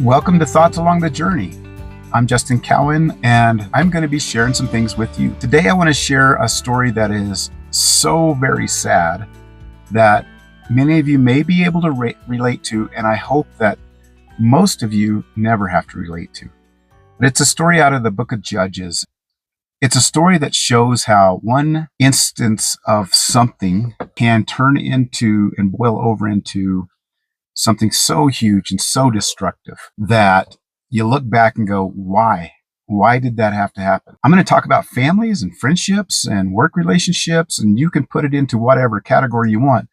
Welcome to Thoughts Along the Journey. I'm Justin Cowan, and I'm going to be sharing some things with you. Today, I want to share a story that is so very sad that many of you may be able to relate to, and I hope that most of you never have to relate to. But it's a story out of the book of Judges. It's a story that shows how one instance of something can turn into and boil over into something so huge and so destructive that you look back and go, why? Why did that have to happen? I'm going to talk about families and friendships and work relationships, and you can put it into whatever category you want.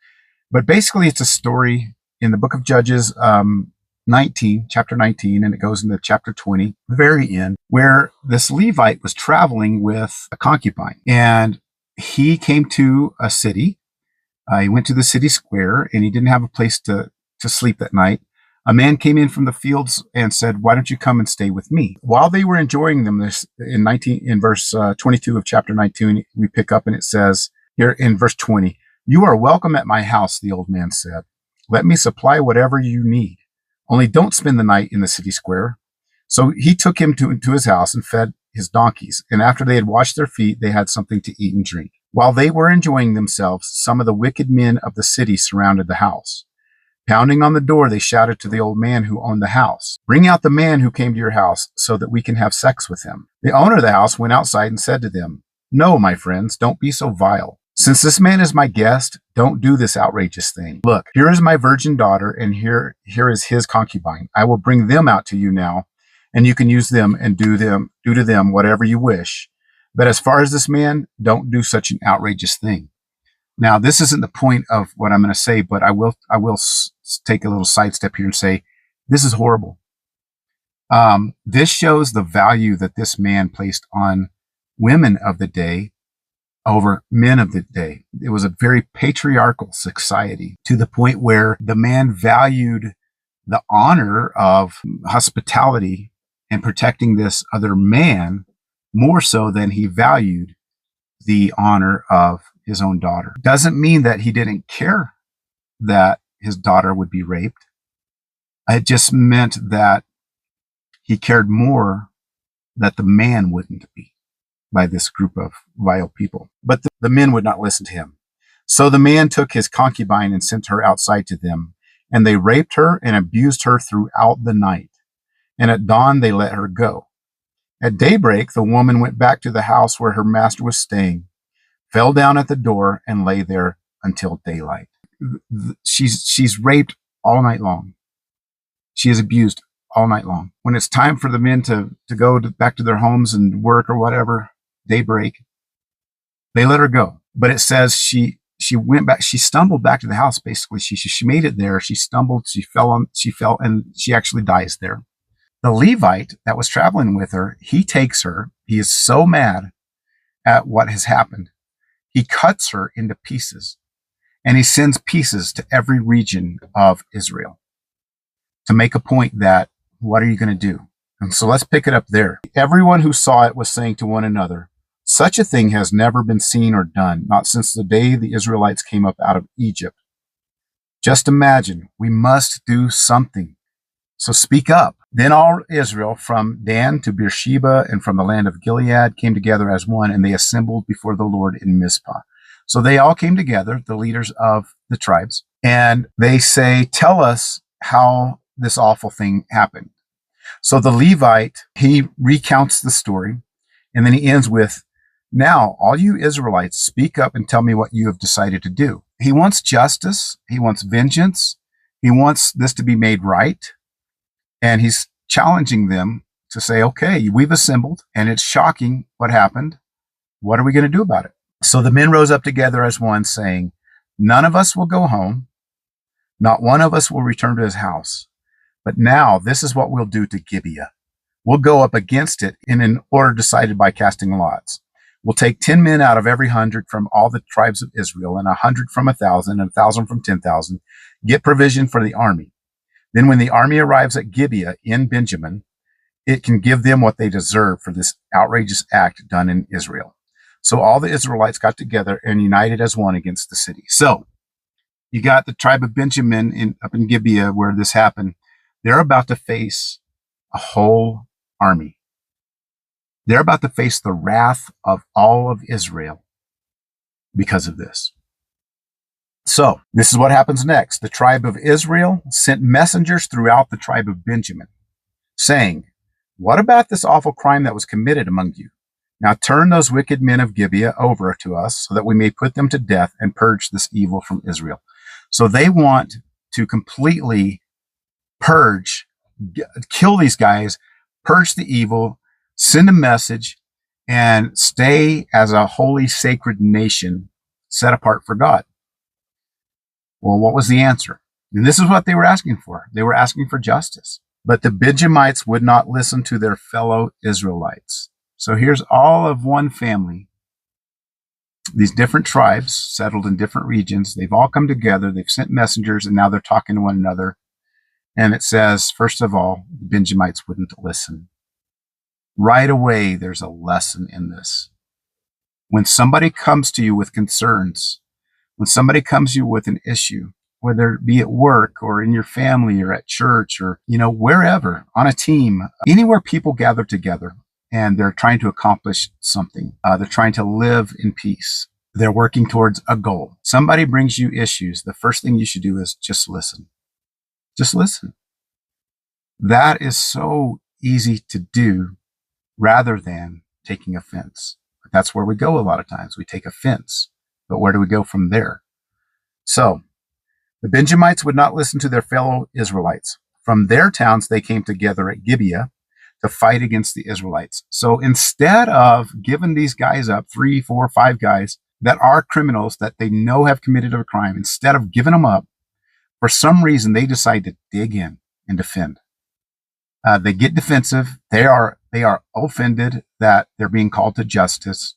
But basically, it's a story in the book of Judges 19, chapter 19, and it goes into chapter 20, the very end, where this Levite was traveling with a concubine. And he came to a city. He went to the city square, and he didn't have a place to sleep that night. A man came in from the fields and said, "Why don't you come and stay with me?" While they were enjoying them, this in verse 22 of chapter 19, we pick up and it says here in verse 20, "You are welcome at my house," the old man said. "Let me supply whatever you need. Only don't spend the night in the city square." So he took him to his house and fed his donkeys. And after they had washed their feet, they had something to eat and drink. While they were enjoying themselves, some of the wicked men of the city surrounded the house. Pounding on the door, they shouted to the old man who owned the house, "Bring out the man who came to your house so that we can have sex with him." The owner of the house went outside and said to them, "No, my friends, don't be so vile. Since this man is my guest, don't do this outrageous thing. Look, here is my virgin daughter, and here is his concubine. I will bring them out to you now, and you can use them and do to them whatever you wish. But as far as this man, don't do such an outrageous thing." Now, this isn't the point of what I'm going to say, but I will take a little sidestep here and say, this is horrible. This shows the value that this man placed on women of the day over men of the day. It was a very patriarchal society to the point where the man valued the honor of hospitality and protecting this other man more so than he valued the honor of his own daughter. Doesn't mean that he didn't care that his daughter would be raped. It just meant that he cared more that the man wouldn't be by this group of vile people. But the men would not listen to him. So the man took his concubine and sent her outside to them, and they raped her and abused her throughout the night. And at dawn, they let her go. At daybreak, the woman went back to the house where her master was staying, fell down at the door, and lay there until daylight. She's raped all night long. She is abused all night long. When it's time for the men to go back to their homes and work or whatever, daybreak, they let her go. But it says she went back. She stumbled back to the house. Basically, she made it there. She stumbled. She fell, and she actually dies there. The Levite that was traveling with her, he takes her. He is so mad at what has happened. He cuts her into pieces, and he sends pieces to every region of Israel to make a point that, what are you going to do? And so let's pick it up there. Everyone who saw it was saying to one another, "Such a thing has never been seen or done, not since the day the Israelites came up out of Egypt. Just imagine, we must do something. So speak up." Then all Israel, from Dan to Beersheba and from the land of Gilead, came together as one, and they assembled before the Lord in Mizpah. So they all came together, the leaders of the tribes, and they say, "Tell us how this awful thing happened." So the Levite, he recounts the story, and then he ends with, "Now, all you Israelites, speak up and tell me what you have decided to do." He wants justice. He wants vengeance. He wants this to be made right. And he's challenging them to say, okay, we've assembled and it's shocking what happened. What are we going to do about it? So the men rose up together as one, saying, "None of us will go home. Not one of us will return to his house. But now this is what we'll do to Gibeah. We'll go up against it in an order decided by casting lots. We'll take 10 men out of every 100 from all the tribes of Israel, and 100 from 1,000, and 1,000 from 10,000. Get provision for the army. Then when the army arrives at Gibeah in Benjamin, it can give them what they deserve for this outrageous act done in Israel." So all the Israelites got together and united as one against the city. So you got the tribe of Benjamin up in Gibeah where this happened. They're about to face a whole army. They're about to face the wrath of all of Israel because of this. So, this is what happens next. The tribe of Israel sent messengers throughout the tribe of Benjamin, saying, "What about this awful crime that was committed among you? Now turn those wicked men of Gibeah over to us so that we may put them to death and purge this evil from Israel." So they want to completely purge, kill these guys, purge the evil, send a message, and stay as a holy, sacred nation set apart for God. Well, what was the answer? And this is what they were asking for. They were asking for justice. But the Benjamites would not listen to their fellow Israelites. So here's all of one family. These different tribes settled in different regions. They've all come together. They've sent messengers, and now they're talking to one another. And it says, first of all, the Benjamites wouldn't listen. Right away, there's a lesson in this. When somebody comes to you with concerns, when somebody comes to you with an issue, whether it be at work or in your family or at church or, wherever, on a team, anywhere people gather together and they're trying to accomplish something, they're trying to live in peace. They're working towards a goal. Somebody brings you issues. The first thing you should do is just listen. Just listen. That is so easy to do rather than taking offense. That's where we go a lot of times. We take offense. But where do we go from there? So, the Benjamites would not listen to their fellow Israelites. From their towns, they came together at Gibeah to fight against the Israelites. So instead of giving these guys up, 3, 4, 5 guys that are criminals that they know have committed a crime, instead of giving them up, for some reason, they decide to dig in and defend. They get defensive. They are offended that they're being called to justice.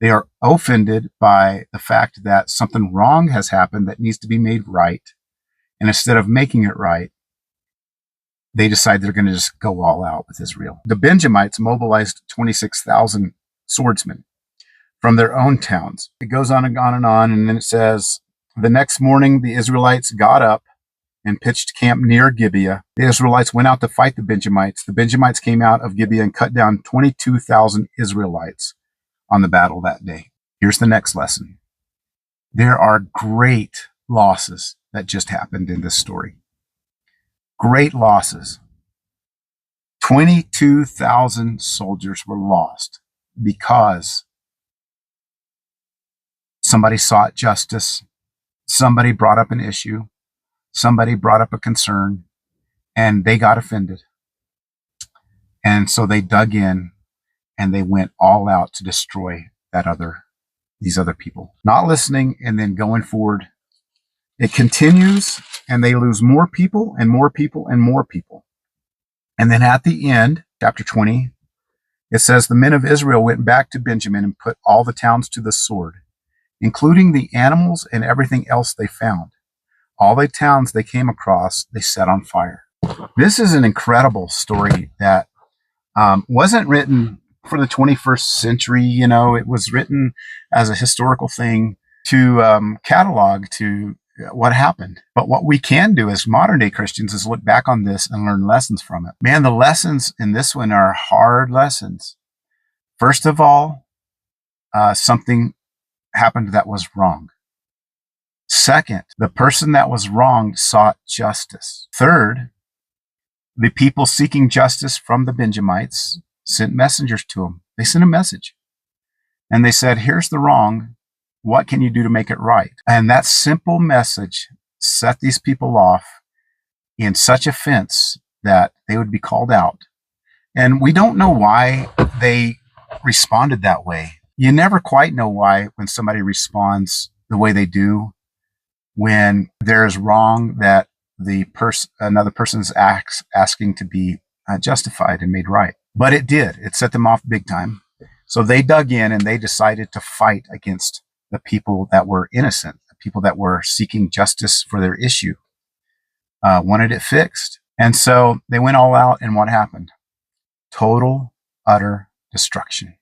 They are offended by the fact that something wrong has happened that needs to be made right. And instead of making it right, they decide they're going to just go all out with Israel. The Benjamites mobilized 26,000 swordsmen from their own towns. It goes on and on and on. And then it says, the next morning, the Israelites got up and pitched camp near Gibeah. The Israelites went out to fight the Benjamites. The Benjamites came out of Gibeah and cut down 22,000 Israelites on the battle that day. Here's the next lesson. There are great losses that just happened in this story. Great losses. 22,000 soldiers were lost because somebody sought justice, somebody brought up an issue, somebody brought up a concern, and they got offended. And so they dug in and they went all out to destroy these other people. Not listening and then going forward. It continues and they lose more people and more people and more people. And then at the end, chapter 20, it says, the men of Israel went back to Benjamin and put all the towns to the sword, including the animals and everything else they found. All the towns they came across, they set on fire. This is an incredible story that wasn't written for the 21st century. It was written as a historical thing to catalog to what happened. But what we can do as modern day Christians is look back on this and learn lessons from it. Man, the lessons in this one are hard lessons. First of all, something happened that was wrong. Second, the person that was wronged sought justice. Third, the people seeking justice from the Benjamites sent messengers to them. They sent a message. And they said, here's the wrong. What can you do to make it right? And that simple message set these people off in such offense that they would be called out. And we don't know why they responded that way. You never quite know why when somebody responds the way they do, when there's wrong that another person's asking to be justified and made right. But it did. It set them off big time. So they dug in and they decided to fight against the people that were innocent, the people that were seeking justice for their issue, wanted it fixed. And so they went all out, and what happened? Total, utter destruction.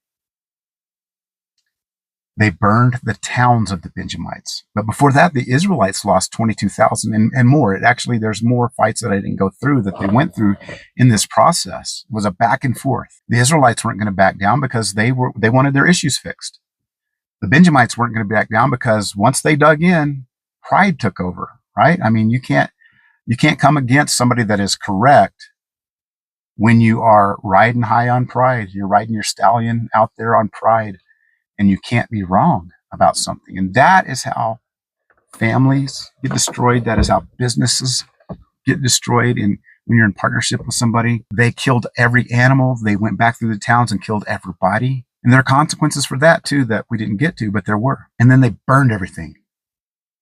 They burned the towns of the Benjamites. But before that, the Israelites lost 22,000 and more. There's more fights that I didn't go through that they went through in this process. It was a back and forth. The Israelites weren't going to back down because they wanted their issues fixed. The Benjamites weren't going to back down because once they dug in, pride took over, right? I mean, you can't come against somebody that is correct when you are riding high on pride. You're riding your stallion out there on pride. And you can't be wrong about something. And that is how families get destroyed. That is how businesses get destroyed. And when you're in partnership with somebody, they killed every animal. They went back through the towns and killed everybody. And there are consequences for that too that we didn't get to, but there were. And then they burned everything.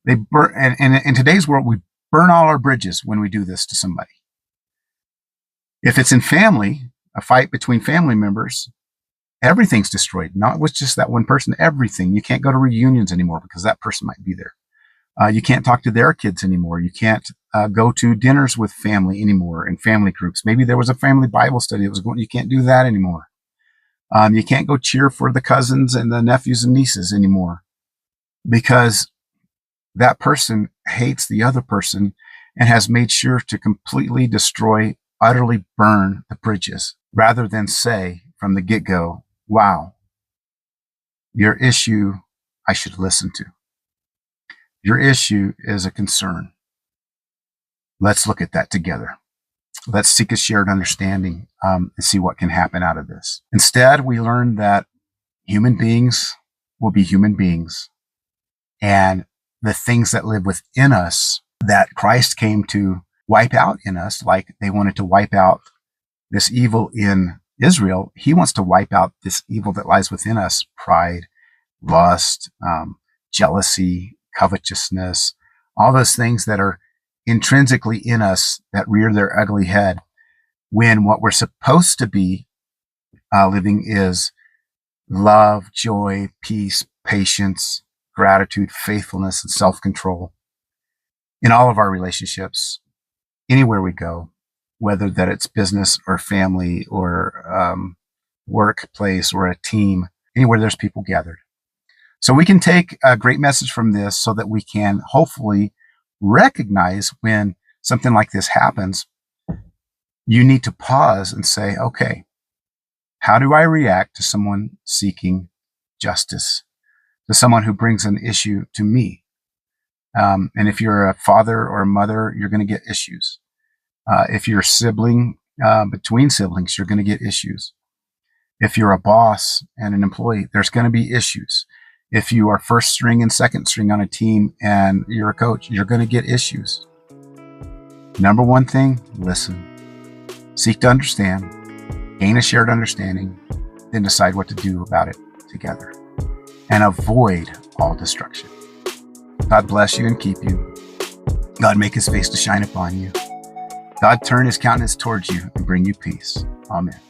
They burn, and in today's world, we burn all our bridges when we do this to somebody. If it's in family, a fight between family members, everything's destroyed, not with just that one person, everything. You can't go to reunions anymore because that person might be there. You can't talk to their kids anymore. You can't go to dinners with family anymore in family groups. Maybe there was a family Bible study that was going, you can't do that anymore. You can't go cheer for the cousins and the nephews and nieces anymore because that person hates the other person and has made sure to completely destroy, utterly burn the bridges rather than say from the get-go, wow, your issue I should listen to. Your issue is a concern. Let's look at that together. Let's seek a shared understanding and see what can happen out of this. Instead, we learn that human beings will be human beings, and the things that live within us that Christ came to wipe out in us, like they wanted to wipe out this evil in Israel, he wants to wipe out this evil that lies within us: pride, lust, jealousy, covetousness, all those things that are intrinsically in us that rear their ugly head when what we're supposed to be living is love, joy, peace, patience, gratitude, faithfulness, and self-control in all of our relationships, anywhere we go, whether that it's business or family or workplace or a team, anywhere there's people gathered. So we can take a great message from this so that we can hopefully recognize when something like this happens. You need to pause and say, okay, how do I react to someone seeking justice, to someone who brings an issue to me? And if you're a father or a mother, you're going to get issues. If you're a sibling, between siblings, you're going to get issues. If you're a boss and an employee, there's going to be issues. If you are first string and second string on a team and you're a coach, you're going to get issues. Number one thing, listen. Seek to understand, gain a shared understanding, then decide what to do about it together. And avoid all destruction. God bless you and keep you. God make his face to shine upon you. God turn his countenance towards you and bring you peace. Amen.